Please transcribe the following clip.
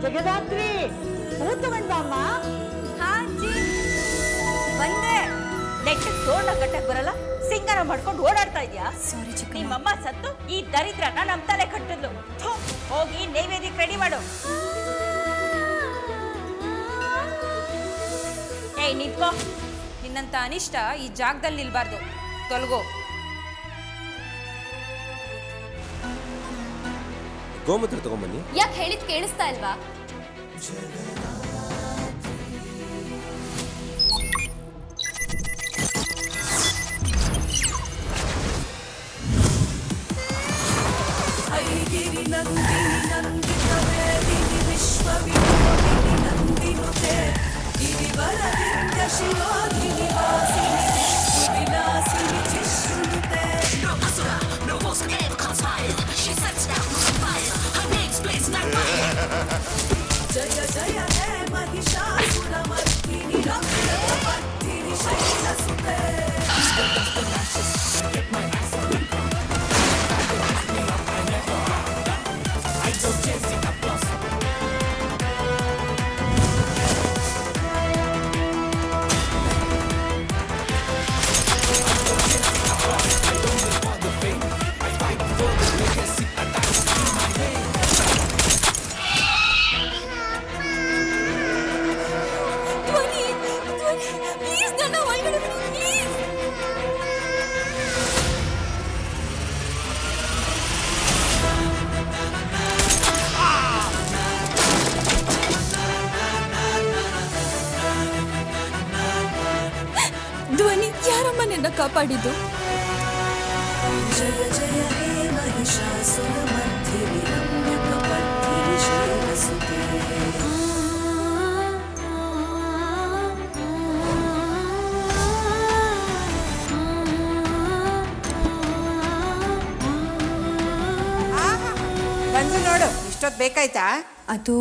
ಜಗದಾತ್ರಿ ಹೂ ತಗೊಂಡ್ ಬಾಮ್ಮ. ಬಂದೆ. ನೆಟ್ಟಿಗೆ ತೋರಣ ಕಟ್ಟಕ್ ಬರಲ್ಲ, ಸಿಂಗಾರ ಮಾಡ್ಕೊಂಡು ಓಡಾಡ್ತಾ ಇದ್ಯಾ? ಸಾರಿ ಚಿಕ್ಕಮ್ಮ. ನಿಮ್ಮಮ್ಮ ಸತ್ತು ಈ ದರಿದ್ರನ ನಮ್ ತಲೆ ಕಟ್ಟಿದ್ಲು. ಹೋಗಿ ನೈವೇದ್ಯಕ್ಕೆ ರೆಡಿ ಮಾಡು. ಏಯ್ ನಿಂತ್ಕೋ. ನಿನ್ನಂತ ಅನಿಷ್ಟ ಈ ಜಾಗದಲ್ಲಿ ನಿಲ್ಬಾರ್ದು. ತೊಲಗೋ. ಗೋಮೂತ್ರ ತಗೊಂಬನ್ನಿ. ಯಾಕೆ ಹೇಳಿದ್ ಕೇಳಿಸ್ತಾ ಇಲ್ವಾ? जय जय हे महिषासुरमर्दिनि रक्षकवर्धिनि शैलसुते ಧ್ವನಿ ಯಾರಮ್ಮ ನಿನ್ನ ಕಾಪಾಡಿದ್ದು? जय जय हे महिषासुरमर्दिनि रक्षकवर्धिनि शैलसुते ಬಂದು ನೋಡು, ಇಷ್ಟೊತ್ತು ಬೇಕಾಯ್ತಾ? ಅದು